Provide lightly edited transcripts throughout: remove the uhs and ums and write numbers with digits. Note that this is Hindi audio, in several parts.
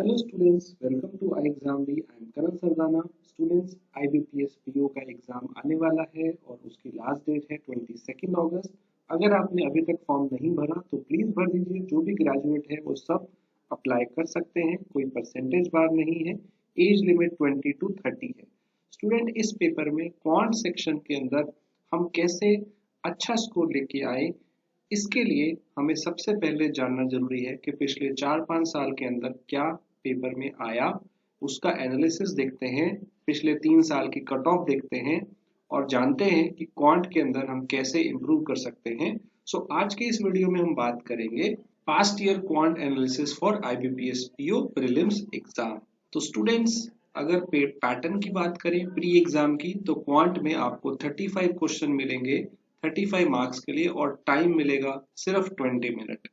Hello students, welcome to I exam V. I am Karan Sardana. Students, IBPS PO का एग्जाम आने वाला है और उसकी लास्ट डेट है 22 अगस्त। अगर आपने अभी तक फॉर्म नहीं भरा तो प्लीज भर दीजिए। जो भी ग्रेजुएट है वो सब अप्लाई कर सकते हैं, कोई परसेंटेज बार नहीं है। एज लिमिट 20 to 30 है। स्टूडेंट, इस पेपर में क्वांट सेक्शन के अंदर हम कैसे अच्छा स्कोर लेके आए, इसके लिए हमें सबसे पहले जानना जरूरी है कि पिछले 4-5 साल के अंदर क्या पेपर में आया, उसका एनालिसिस देखते हैं, पिछले 3 साल की कट ऑफ देखते हैं और जानते हैं कि क्वांट के अंदर हम कैसे इंप्रूव कर सकते हैं। आज के इस वीडियो में हम बात करेंगे past year quant analysis for IBPS PO prelims exam. तो स्टूडेंट्स, अगर पैटर्न की बात करें प्री एग्जाम की, तो क्वांट में आपको 35 क्वेश्चन मिलेंगे 35 मार्क्स के लिए और टाइम मिलेगा सिर्फ 20 मिनट।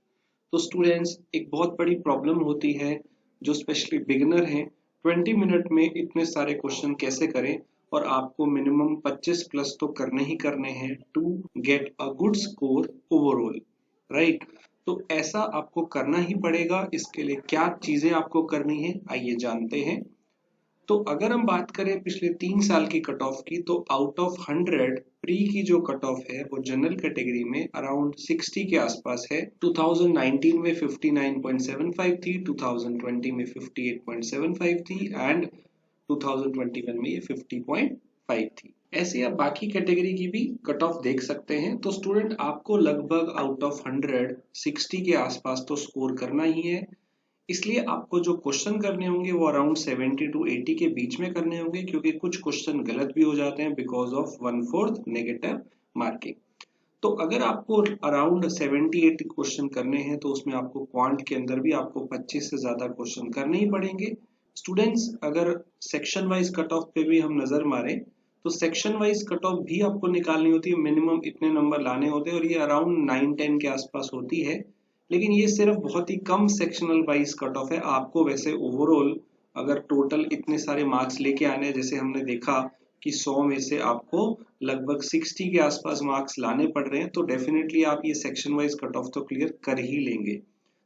तो स्टूडेंट्स, एक बहुत बड़ी प्रॉब्लम होती है जो स्पेशली बिगिनर हैं, 20 मिनट में इतने सारे क्वेश्चन कैसे करें, और आपको मिनिमम 25 प्लस तो करने ही करने हैं to get a good score overall, right. तो ऐसा आपको करना ही पड़ेगा। इसके लिए क्या चीजें आपको करनी है, आइए जानते हैं। तो अगर हम बात करें पिछले 3 साल की कट ऑफ की, तो आउट ऑफ 100 प्री की जो कट ऑफ है वो जनरल कैटेगरी में अराउंड 60 के आसपास है। 2019 में 59.75 थी, 2020 में 58.75 थी एंड 2021 में ये 50.5 थी। ऐसे आप बाकी कैटेगरी की भी कट ऑफ देख सकते हैं। तो स्टूडेंट, आपको लगभग आउट ऑफ 100 60 के आसपास तो स्कोर करना ही है। इसलिए आपको जो क्वेश्चन करने होंगे वो अराउंड 70 to 80 के बीच में करने होंगे, क्योंकि कुछ क्वेश्चन गलत भी हो जाते हैं बिकॉज ऑफ 1/4 नेगेटिव मार्किंग। तो अगर आपको अराउंड 70-80 क्वेश्चन करने हैं तो उसमें आपको क्वांट के अंदर भी आपको 25 से ज्यादा क्वेश्चन करने ही पड़ेंगे। स्टूडेंट्स, अगर सेक्शन वाइज कट ऑफ पे भी हम नजर मारें तो सेक्शन वाइज कट ऑफ भी आपको निकालनी होती है, मिनिमम इतने नंबर लाने होते हैं और ये अराउंड 9-10 के आसपास होती है। लेकिन ये सिर्फ बहुत ही कम सेक्शनल वाइज कट ऑफ है। आपको वैसे ओवरऑल अगर टोटल इतने सारे मार्क्स लेके आने हैं, जैसे हमने देखा कि 100 में से आपको लगभग 60 के आसपास मार्क्स लाने पड़ रहे हैं, तो डेफिनेटली आप ये सेक्शन वाइज कट ऑफ तो क्लियर कर ही लेंगे।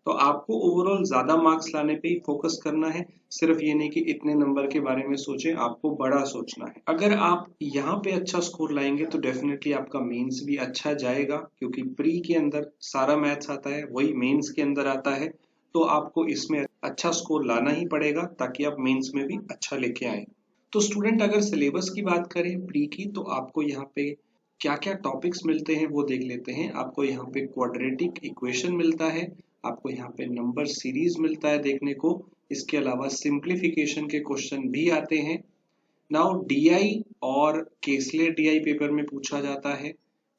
तो आपको ओवरऑल ज्यादा मार्क्स लाने पे ही फोकस करना है, सिर्फ ये नहीं कि इतने नंबर के बारे में सोचें, आपको बड़ा सोचना है। अगर आप यहाँ पे अच्छा स्कोर लाएंगे तो डेफिनेटली आपका मेंस भी अच्छा जाएगा, क्योंकि प्री के अंदर सारा मैथ्स आता है, वही मेंस के अंदर आता है। तो आपको इसमें अच्छा स्कोर लाना ही पड़ेगा ताकि आप मेंस में भी अच्छा लेके आए। तो स्टूडेंट, अगर सिलेबस की बात करें प्री की, तो आपको यहाँ पे क्या क्या टॉपिक्स मिलते हैं वो देख लेते हैं। आपको यहाँ पे क्वाड्रेटिक इक्वेशन मिलता है, आपको यहाँ पे नंबर सीरीज मिलता है देखने को। इसके अलावा सिंप्लीफिकेशन के क्वेश्चन भी आते हैं। नाउ डीआई और केसले डीआई पेपर में पूछा जाता है।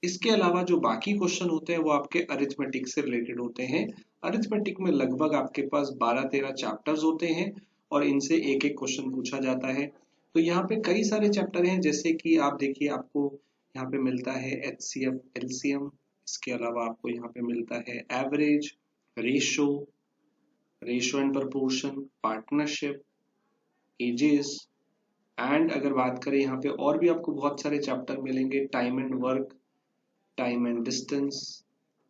इसके अलावा जो बाकी क्वेश्चन होते हैं वो आपके अरिथमेटिक से रिलेटेड होते हैं। अरिथमेटिक में लगभग आपके पास 12-13 चैप्टर्स होते हैं और इनसे एक एक क्वेश्चन पूछा जाता है। तो यहाँ पे कई सारे चैप्टर हैं, जैसे कि आप देखिए, आपको यहाँ पे मिलता है HCF LCM। इसके अलावा आपको यहाँ पे मिलता है average, ratio, ratio and proportion, partnership, ages and अगर बात करें यहाँ पे और भी आपको बहुत सारे चैप्टर मिलेंगे, time and work, time and distance.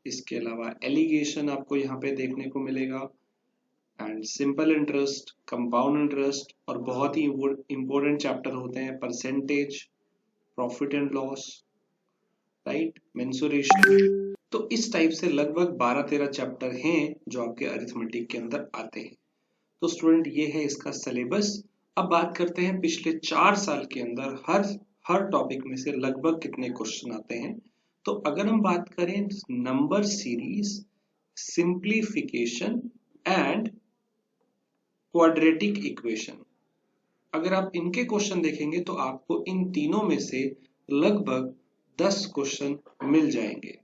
इसके अलावा एलिगेशन आपको यहाँ पे देखने को मिलेगा and simple interest, compound interest, और बहुत ही इंपॉर्टेंट चैप्टर होते हैं percentage, profit and loss, right, mensuration. तो इस टाइप से लगभग 12-13 चैप्टर हैं जो आपके अरिथमेटिक के अंदर आते हैं। तो स्टूडेंट, ये है इसका सिलेबस। अब बात करते हैं पिछले 4 साल के अंदर हर टॉपिक में से लगभग कितने क्वेश्चन आते हैं। तो अगर हम बात करें number series, simplification and quadratic equation, अगर आप इनके क्वेश्चन देखेंगे तो आपको इन तीनों में से लगभग 10 क्वेश्चन मिल जाएंगे।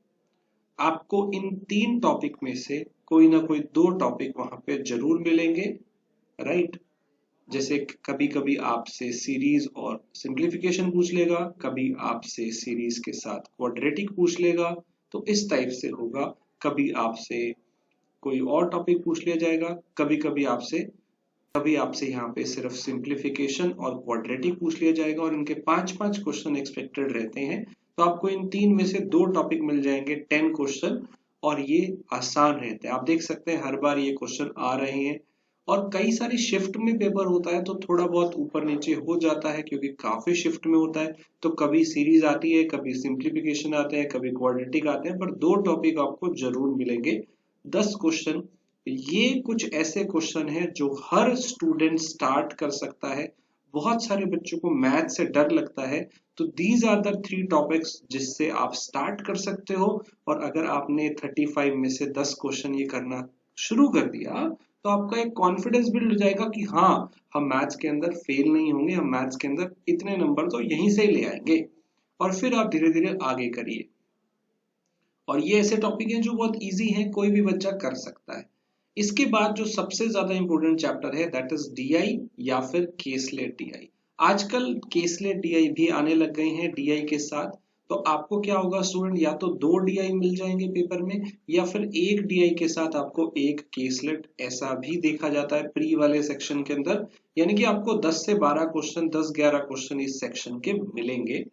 आपको इन 3 टॉपिक में से कोई ना कोई 2 टॉपिक वहां पे जरूर मिलेंगे, राइट। जैसे कभी कभी आपसे सीरीज और सिंप्लीफिकेशन पूछ लेगा, कभी आपसे सीरीज के साथ क्वाड्रेटिक पूछ लेगा, तो इस टाइप से होगा। कभी आपसे कोई और टॉपिक पूछ लिया जाएगा, कभी आपसे यहाँ पे सिर्फ सिंप्लीफिकेशन और क्वाड्रेटिक पूछ लिया जाएगा, और इनके 5-5 क्वेश्चन एक्सपेक्टेड रहते हैं। तो आपको इन 3 में से 2 टॉपिक मिल जाएंगे, 10 क्वेश्चन, और ये आसान रहते हैं। आप देख सकते हैं हर बार ये क्वेश्चन आ रहे हैं और कई सारी शिफ्ट में पेपर होता है तो थोड़ा बहुत ऊपर नीचे हो जाता है क्योंकि काफी शिफ्ट में होता है। तो कभी सीरीज आती है, कभी सिंप्लीफिकेशन आते हैं, कभी क्वाड्रेटिक आते हैं, पर 2 टॉपिक आपको जरूर मिलेंगे। 10 क्वेश्चन, ये कुछ ऐसे क्वेश्चन हैं जो हर स्टूडेंट स्टार्ट कर सकता है। बहुत सारे बच्चों को मैथ से डर लगता है, तो दीज आर द 3 टॉपिक्स जिससे आप स्टार्ट कर सकते हो। और अगर आपने 35 में से 10 क्वेश्चन ये करना शुरू कर दिया तो आपका एक कॉन्फिडेंस बिल्ड हो जाएगा कि हाँ, हम मैथ्स के अंदर फेल नहीं होंगे, हम मैथ्स के अंदर इतने नंबर तो यहीं से ही ले आएंगे। और फिर आप धीरे धीरे आगे करिए। और ये ऐसे टॉपिक हैं जो बहुत इजी हैं, कोई भी बच्चा कर सकता है। इसके बाद जो सबसे ज्यादा इंपॉर्टेंट चैप्टर है दैट इज डीआई या फिर केसलेट डीआई। आजकल केसलेट डीआई भी आने लग गए हैं डीआई के साथ। तो आपको क्या होगा स्टूडेंट, या तो 2 डीआई मिल जाएंगे पेपर में, या फिर एक डीआई के साथ आपको एक केसलेट, ऐसा भी देखा जाता है प्री वाले सेक्शन के अंदर। यानी कि आपको 10 से 12 क्वेश्चन, 10-11 क्वेश्चन इस सेक्शन के मिलेंगे।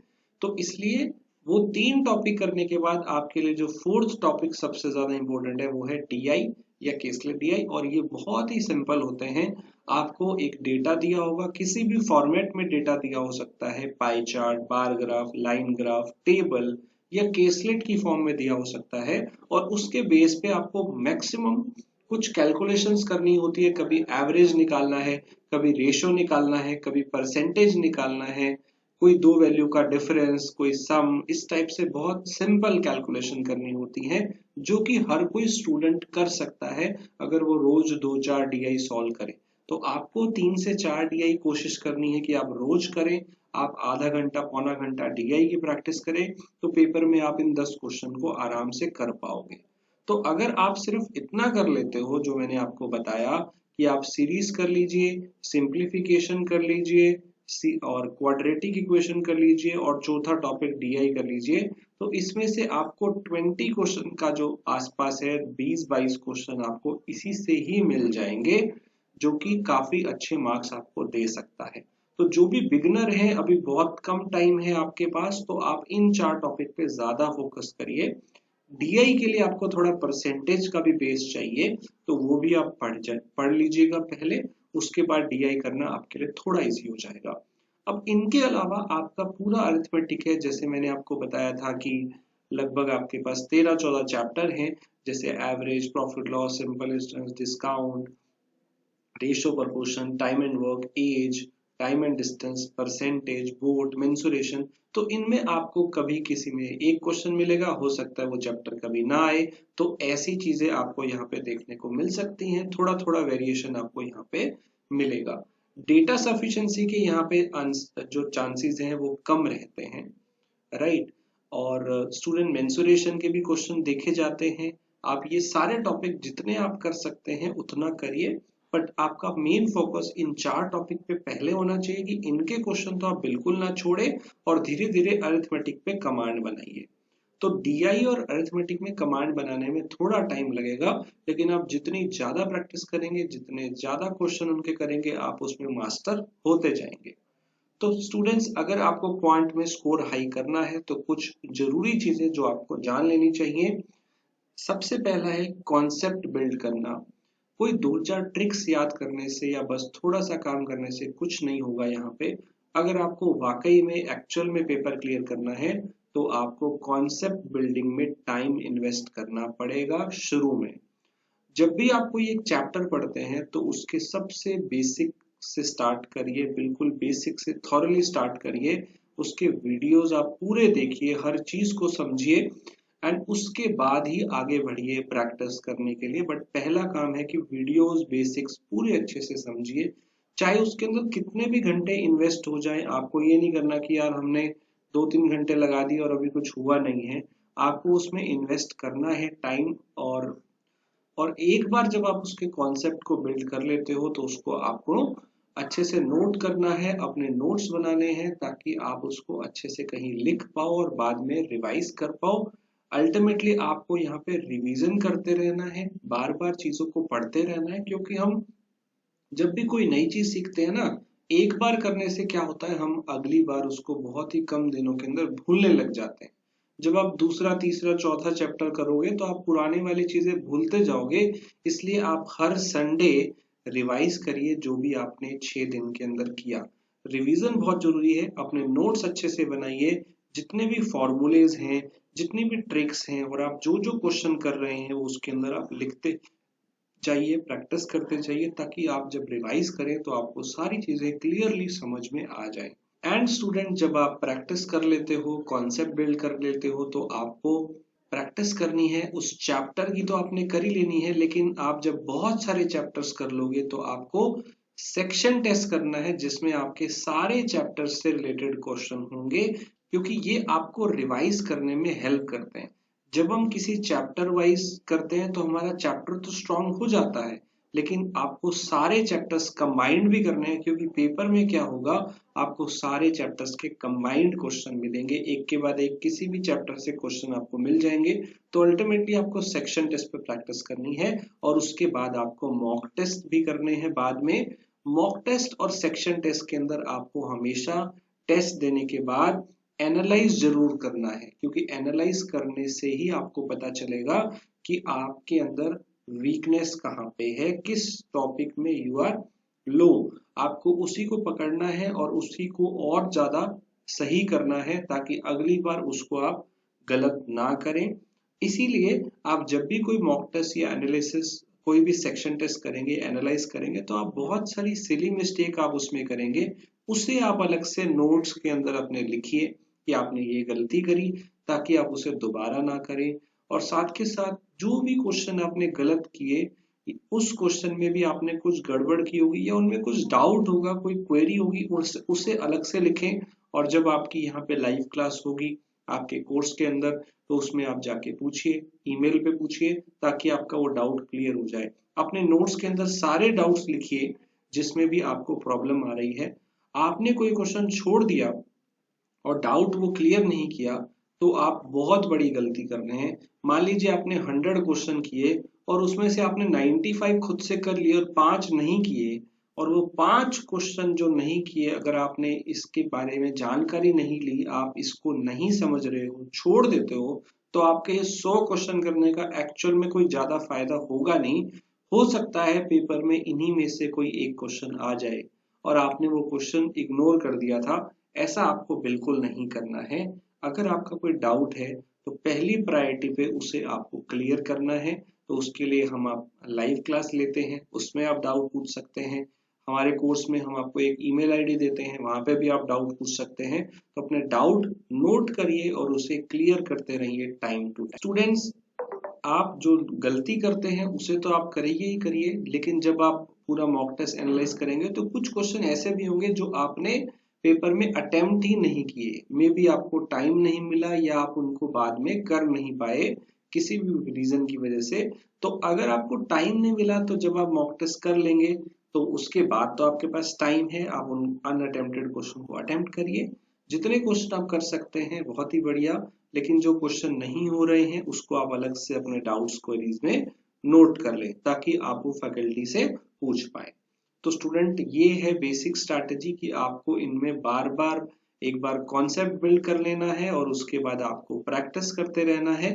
तो इसलिए वो 3 टॉपिक करने के बाद आपके लिए जो 4th टॉपिक सबसे ज्यादा इंपॉर्टेंट है वो है डीआई या केसलेट डीआई। और ये बहुत ही सिंपल होते हैं। आपको एक डेटा दिया होगा, किसी भी फॉर्मेट में डेटा दिया हो सकता है, pie chart, bar graph, line graph, table, या केसलेट की फॉर्म में दिया हो सकता है। और उसके बेस पे आपको मैक्सिमम कुछ कैलकुलेशंस करनी होती है। कभी एवरेज निकालना है, कभी रेशो निकालना है, कभी परसेंटेज निकालना है, कोई 2 वैल्यू का डिफरेंस, कोई सम, इस टाइप से बहुत सिंपल कैलकुलेशन करनी होती है जो कि हर कोई स्टूडेंट कर सकता है अगर वो रोज 2-4 डीआई सॉल्व करे। तो आपको 3 से 4 डीआई कोशिश करनी है कि आप रोज करें। आप आधा घंटा, पौना घंटा डीआई की प्रैक्टिस करें तो पेपर में आप इन 10 क्वेश्चन को आराम से कर पाओगे। तो अगर आप सिर्फ इतना कर लेते हो जो मैंने आपको बताया कि आप सीरीज कर लीजिए, सिंप्लीफिकेशन कर लीजिए, और क्वाड्रेटिक इक्वेशन कर लीजिए, और चौथा टॉपिक डीआई कर लीजिए, तो इसमें से आपको 20 क्वेश्चन का जो आसपास है, 20-22 क्वेश्चन आपको इसी से ही मिल जाएंगे, जो कि काफी अच्छे मार्क्स आपको दे सकता है। तो जो भी बिगनर है, अभी बहुत कम टाइम है आपके पास, तो आप इन 4 टॉपिक पे ज्यादा फोकस करिए। डीआई के लिए आपको थोड़ा परसेंटेज का भी बेस चाहिए, तो वो भी आप पढ़ लीजिएगा पहले, उसके बाद डीआई करना आपके लिए थोड़ा इजी हो जाएगा। अब इनके अलावा आपका पूरा अरिथमेटिक है, जैसे मैंने आपको बताया था कि लगभग आपके पास 13-14 चैप्टर हैं, जैसे average, profit loss, simple instance, discount, ratio, proportion, time and work, age, time and distance, percentage, board, mensuration. तो इनमें आपको कभी किसी में एक क्वेश्चन मिलेगा, हो सकता है वो चैप्टर कभी ना आए। तो ऐसी चीजें आपको यहाँ पे देखने को मिल सकती हैं, थोड़ा थोड़ा वेरिएशन आपको यहाँ पे मिलेगा। डेटा सफिशिएंसी के यहाँ पे जो चांसेस हैं वो कम रहते हैं, राइट। और स्टूडेंट मेंसुरेशन के भी क्वेश्चन देखे जाते हैं। आप ये सारे टॉपिक जितने आप कर सकते हैं उतना करिए, बट आपका मेन फोकस इन 4 टॉपिक पे पहले होना चाहिए कि इनके क्वेश्चन तो आप बिल्कुल ना छोड़े, और धीरे धीरे अरिथमेटिक पे कमांड बनाइए। तो डीआई और अरिथमेटिक में कमांड बनाने में थोड़ा टाइम लगेगा, लेकिन आप जितनी ज्यादा प्रैक्टिस करेंगे, जितने ज्यादा क्वेश्चन उनके करेंगे, आप उसमें मास्टर होते जाएंगे। तो स्टूडेंट्स, अगर आपको क्वांट में स्कोर हाई करना है तो कुछ जरूरी चीजें जो आपको जान लेनी चाहिए। सबसे पहला है कॉन्सेप्ट बिल्ड करना। कोई 2-4 ट्रिक्स याद करने से या बस थोड़ा सा काम करने से कुछ नहीं होगा यहाँ पे। अगर आपको वाकई में एक्चुअल में पेपर क्लियर करना है तो आपको कॉन्सेप्ट बिल्डिंग में टाइम इन्वेस्ट करना पड़ेगा शुरू में। जब भी आप कोई एक चैप्टर पढ़ते हैं तो उसके सबसे बेसिक से स्टार्ट करिए, बिल्कुल बेसिक से थॉरली स्टार्ट करिए। उसके वीडियोस आप पूरे देखिए, हर चीज को समझिए, एंड उसके बाद ही आगे बढ़िए प्रैक्टिस करने के लिए। बट पहला काम है कि वीडियोस बेसिक्स पूरे अच्छे से समझिए, चाहे उसके अंदर कितने भी घंटे इन्वेस्ट हो जाए। आपको ये नहीं करना कि यार हमने 2-3 घंटे लगा दिए और अभी कुछ हुआ नहीं है। आपको उसमें इन्वेस्ट करना है टाइम। और एक बार जब आप उसके कॉन्सेप्ट को बिल्ड कर लेते हो तो उसको आपको अच्छे से नोट करना है, अपने नोट्स बनाने हैं, ताकि आप उसको अच्छे से कहीं लिख पाओ और बाद में रिवाइज कर पाओ। अल्टीमेटली आपको यहाँ पे रिवीजन करते रहना है, बार बार चीजों को पढ़ते रहना है, क्योंकि हम जब भी कोई नई चीज सीखते हैं ना, एक बार करने से क्या होता है, हम अगली बार उसको बहुत ही कम दिनों के अंदर भूलने लग जाते हैं। जब आप दूसरा, तीसरा, चौथा चैप्टर करोगे तो आप पुरानी वाली चीजें भूलते जाओगे। इसलिए आप हर संडे रिवाइज करिए जो भी आपने 6 दिन के अंदर किया। रिवीजन बहुत जरूरी है, अपने नोट्स अच्छे से बनाइए, जितने भी फॉर्मूलेज हैं, जितनी भी ट्रिक्स हैं और आप जो जो क्वेश्चन कर रहे हैं उसके अंदर आप लिखते जाइए, प्रैक्टिस करते जाइए, ताकि आप जब रिवाइज करें तो आपको सारी चीजें क्लियरली समझ में आ जाए। एंड स्टूडेंट, जब आप प्रैक्टिस कर लेते हो, कॉन्सेप्ट बिल्ड कर लेते हो, तो आपको प्रैक्टिस करनी है उस चैप्टर की, तो आपने कर ही लेनी है, लेकिन आप जब बहुत सारे चैप्टर्स कर लोगे तो आपको सेक्शन टेस्ट करना है, जिसमें आपके सारे चैप्टर्स से रिलेटेड क्वेश्चन होंगे, क्योंकि ये आपको रिवाइज करने में हेल्प करते हैं। जब हम किसी चैप्टर वाइज करते हैं तो हमारा चैप्टर तो स्ट्रांग हो जाता है, लेकिन आपको सारे चैप्टर्स कंबाइंड भी करने हैं, क्योंकि पेपर में क्या होगा, आपको सारे चैप्टर्स के कंबाइंड क्वेश्चन मिलेंगे, एक के बाद एक किसी भी चैप्टर से क्वेश्चन आपको मिल जाएंगे। तो अल्टीमेटली आपको सेक्शन टेस्ट पे प्रैक्टिस करनी है और उसके बाद आपको मॉक टेस्ट भी करने हैं बाद में। मॉक टेस्ट और सेक्शन टेस्ट के अंदर आपको हमेशा टेस्ट देने के बाद एनालाइज जरूर करना है, क्योंकि एनालाइज करने से ही आपको पता चलेगा कि आपके अंदर वीकनेस कहाँ पे है, किस टॉपिक में यू आर लो। आपको उसी को पकड़ना है और उसी को और ज्यादा सही करना है, ताकि अगली बार उसको आप गलत ना करें। इसीलिए आप जब भी कोई मॉक टेस्ट या एनालिसिस, कोई भी सेक्शन टेस्ट करेंगे, एनालाइज करेंगे, तो आप बहुत सारी सिली मिस्टेक आप उसमें करेंगे, उसे आप अलग से नोट्स के अंदर अपने लिखिए कि आपने ये गलती करी, ताकि आप उसे दोबारा ना करें। और साथ के साथ जो भी क्वेश्चन आपने गलत किए, उस क्वेश्चन में भी आपने कुछ गड़बड़ की होगी या उनमें कुछ डाउट होगा, कोई क्वेरी होगी, उसे अलग से लिखें। और जब आपकी यहाँ पे लाइव क्लास होगी आपके कोर्स के अंदर, तो उसमें आप जाके पूछिए, ईमेल पे पूछिए, ताकि आपका वो डाउट क्लियर हो जाए। अपने नोट्स के अंदर सारे डाउट्स लिखिए जिसमें भी आपको प्रॉब्लम आ रही है। आपने कोई क्वेश्चन छोड़ दिया और डाउट वो क्लियर नहीं किया, तो आप बहुत बड़ी गलती कर रहे हैं। मान लीजिए आपने 100 क्वेश्चन किए और उसमें से आपने 95 खुद से कर लिए और 5 नहीं किए, और वो 5 क्वेश्चन जो नहीं किए, अगर आपने इसके बारे में जानकारी नहीं ली, आप इसको नहीं समझ रहे हो, छोड़ देते हो, तो आपके 100 क्वेश्चन करने का एक्चुअल में कोई ज्यादा फायदा होगा नहीं। हो सकता है पेपर में इन्हीं में से कोई एक क्वेश्चन आ जाए और आपने वो क्वेश्चन इग्नोर कर दिया था। ऐसा आपको बिल्कुल नहीं करना है। अगर आपका कोई डाउट है तो पहली प्रायोरिटी पे उसे आपको क्लियर करना है। तो उसके लिए हम आप लाइव क्लास लेते हैं, उसमें आप डाउट पूछ सकते हैं। हमारे कोर्स में हम आपको एक ईमेल आईडी देते हैं, वहां पे भी आप डाउट पूछ सकते हैं। तो अपने डाउट नोट करिए और उसे क्लियर करते रहिए टाइम टू टाइम। स्टूडेंट्स, आप जो गलती करते हैं उसे तो आप करिए ही करिए, लेकिन जब आप पूरा मॉक टेस्ट एनालाइज करेंगे तो कुछ क्वेश्चन ऐसे भी होंगे जो आपने पेपर में अटेम्प्ट ही नहीं किए, मे बी आपको टाइम नहीं मिला या आप उनको बाद में कर नहीं पाए किसी भी रीजन की वजह से। तो अगर आपको टाइम नहीं मिला तो जब आप मॉक टेस्ट कर लेंगे तो उसके बाद तो आपके पास टाइम है, आप उन अनअटेम्प्टेड क्वेश्चन को अटेम्प्ट करिए। जितने क्वेश्चन आप कर सकते हैं बहुत ही बढ़िया, लेकिन जो क्वेश्चन नहीं हो रहे हैं उसको आप अलग से अपने डाउट्स क्वेरीज में नोट कर लें, ताकि आप वो फैकल्टी से पूछ पाए। तो स्टूडेंट, ये है बेसिक स्ट्रैटेजी कि आपको इनमें बार बार एक बार कॉन्सेप्ट बिल्ड कर लेना है और उसके बाद आपको प्रैक्टिस करते रहना है,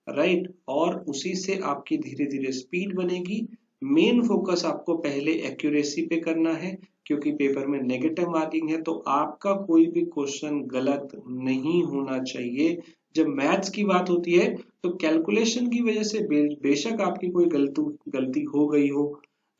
राइट। और उसी से आपकी धीरे धीरे स्पीड बनेगी। मेन फोकस आपको पहले एक्यूरेसी पे करना है, क्योंकि पेपर में नेगेटिव मार्किंग है, तो आपका कोई भी क्वेश्चन गलत नहीं होना चाहिए। जब मैथ्स की बात होती है तो कैलकुलेशन की वजह से बेशक आपकी कोई गलती हो गई हो,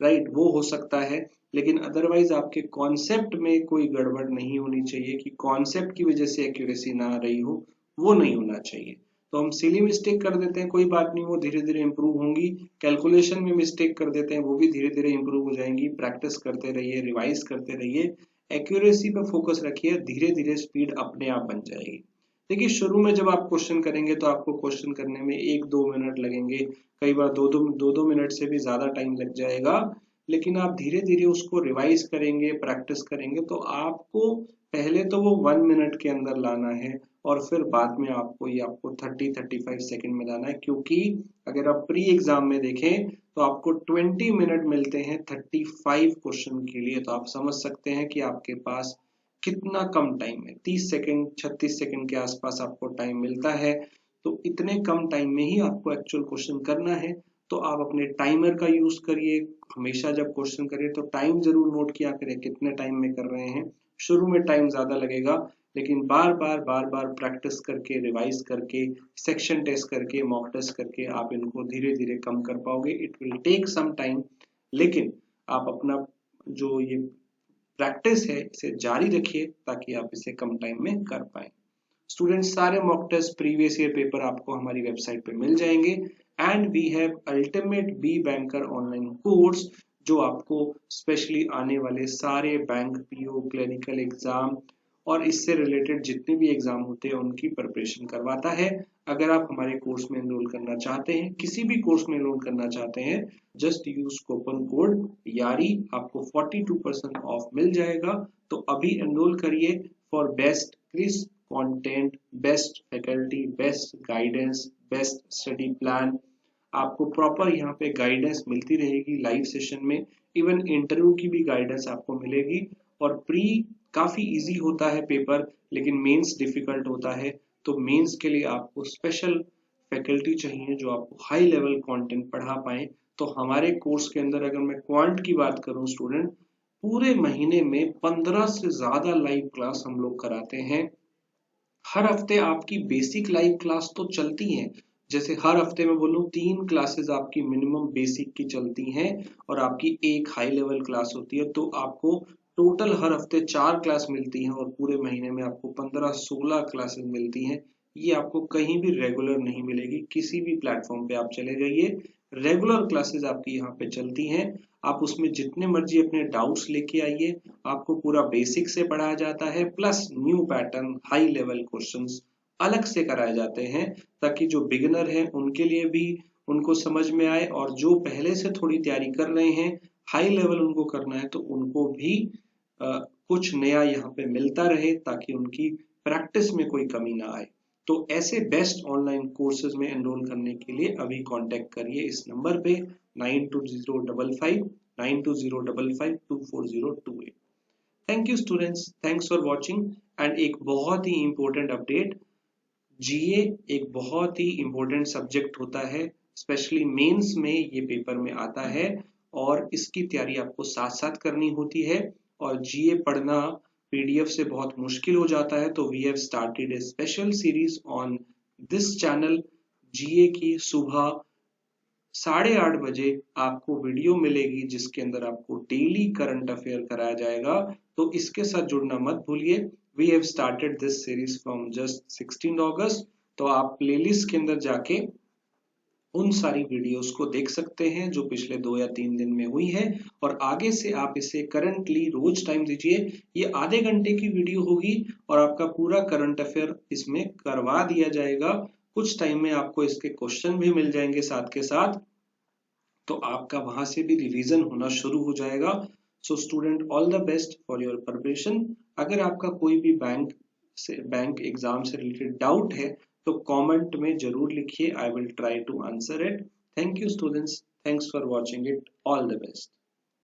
राइट, वो हो सकता है, लेकिन अदरवाइज आपके कॉन्सेप्ट में कोई गड़बड़ नहीं होनी चाहिए कि कॉन्सेप्ट की वजह से एक्यूरेसी ना आ रही हो, वो नहीं होना चाहिए। तो हम सिली मिस्टेक कर देते हैं, कोई बात नहीं, वो धीरे धीरे इंप्रूव होंगी। कैलकुलेशन में मिस्टेक कर देते हैं, वो भी धीरे धीरे इंप्रूव हो जाएंगी। प्रैक्टिस करते रहिए, रिवाइज करते रहिए, एक्यूरेसी पे फोकस रखिए, धीरे धीरे स्पीड अपने आप बन जाएगी। देखिए, शुरू में जब आप क्वेश्चन करेंगे तो आपको क्वेश्चन करने में 1-2 मिनट लगेंगे, कई बार दो मिनट से भी ज्यादा टाइम लग जाएगा, लेकिन आप धीरे धीरे उसको रिवाइज करेंगे, प्रैक्टिस करेंगे, तो आपको पहले तो वो 1 मिनट के अंदर लाना है और फिर बाद में आपको 30-35 सेकंड में लाना है। क्योंकि अगर आप प्री एग्जाम में देखें तो आपको 20 मिनट मिलते हैं 35 क्वेश्चन के लिए, तो आप समझ सकते हैं कि आपके पास कितना कम टाइम है। 30 सेकंड 36 सेकंड के आसपास आपको टाइम मिलता है। तो इतने कम टाइम में ही आपको एक्चुअल क्वेश्चन करना है। तो आप अपने टाइमर का यूज करिए। हमेशा जब क्वेश्चन करिए तो टाइम जरूर नोट किया करें, कितने टाइम में कर रहे हैं। शुरू में टाइम ज्यादा लगेगा, लेकिन बार बार प्रैक्टिस करके, रिवाइज करके, सेक्शन टेस्ट करके, मॉक टेस्ट करके आप इनको धीरे धीरे कम कर पाओगे। It will take some time, लेकिन आप अपना जो ये प्रैक्टिस है इसे जारी रखिए ताकि आप इसे कम टाइम में कर पाए। स्टूडेंट्स, सारे mock test, previous year paper आपको हमारी वेबसाइट पे मिल जाएंगे। And we have ultimate B banker online course, जो आपको स्पेशली आने वाले सारे बैंक, पीओ, क्लरिकल एग्जाम और इससे रिलेटेड जितने भी एग्जाम होते हैं उनकी प्रिपरेशन करवाता है। अगर आप हमारे कोर्स में एनरोल करना चाहते हैं, किसी भी कोर्स में एनरोल करना चाहते हैं, जस्ट यूज कूपन कोड यारी, आपको 42% ऑफ मिल जाएगा। तो अभी एनरोल करिए for best quiz content, best faculty, best guidance, best study plan. आपको प्रॉपर यहाँ पे गाइडेंस मिलती रहेगी लाइव सेशन में। इवन इंटरव्यू की भी गाइडेंस आपको मिलेगी। और प्री काफी इजी होता है पेपर, लेकिन मेंस डिफिकल्ट होता है। तो मेंस के लिए आपको स्पेशल फैकल्टी चाहिए जो आपको हाई लेवल कंटेंट पढ़ा पाए। तो हमारे कोर्स के अंदर अगर मैं क्वांट की बात करूं स्टूडेंट, पूरे महीने में 15 से ज्यादा लाइव क्लास हम लोग कराते हैं। हर हफ्ते आपकी बेसिक लाइव क्लास तो चलती है, जैसे हर हफ्ते में बोलूं 3 क्लासेस आपकी मिनिमम बेसिक की चलती हैं और आपकी एक हाई लेवल क्लास होती है। तो आपको टोटल हर हफ्ते 4 क्लास मिलती हैं और पूरे महीने में आपको 15-16 क्लासेस मिलती हैं। ये आपको कहीं भी रेगुलर नहीं मिलेगी। किसी भी प्लेटफॉर्म पे आप चले जाइए, रेगुलर क्लासेस आपकी यहाँ पे चलती हैं। आप उसमें जितने मर्जी अपने डाउट्स लेके आइए, आपको पूरा बेसिक से पढ़ाया जाता है, plus new pattern, high level questions अलग से कराए जाते हैं, ताकि जो बिगिनर हैं उनके लिए भी उनको समझ में आए, और जो पहले से थोड़ी तैयारी कर रहे हैं, हाई लेवल उनको करना है, तो उनको भी कुछ नया यहाँ पे मिलता रहे, ताकि उनकी प्रैक्टिस में कोई कमी ना आए। तो ऐसे बेस्ट ऑनलाइन कोर्सेज में एनरोल करने के लिए अभी कांटेक्ट करिए इस नंबर पे 9205524028। Thank you students, thanks for watching. And एक बहुत ही इंपॉर्टेंट अपडेट, जीए एक बहुत ही इंपॉर्टेंट सब्जेक्ट होता है, स्पेशली मेंस में ये पेपर में आता है और इसकी तैयारी आपको साथ साथ करनी होती है। और जीए पढ़ना पीडीएफ से बहुत मुश्किल हो जाता है, तो we have started a special series on this channel. जीए की सुबह 8:30 बजे आपको वीडियो मिलेगी, जिसके अंदर आपको डेली करंट अफेयर कराया जाएगा। तो इसके साथ जुड़ना मत भूलिए। We have started this series from just 16 August. तो आप प्लेलिस्ट के अंदर जाके उन सारी वीडियोस को देख सकते हैं जो पिछले 2 या 3 दिन में हुई है, और आगे से आप इसे करंटली रोज टाइम दीजिए। ये आधे घंटे की वीडियो होगी और आपका पूरा करंट अफेयर इसमें करवा दिया जाएगा। कुछ टाइम में आपको इसके क्वेश्चन भी मिल जाएंगे साथ के साथ, तो आपका वहां से भी रिवीजन होना शुरू हो जाएगा। So student, all the best for your preparation. अगर आपका कोई भी बैंक एग्जाम से रिलेटेड डाउट है तो कमेंट में जरूर लिखिए, I will try to answer it. Thank you students, thanks for watching it, all the best.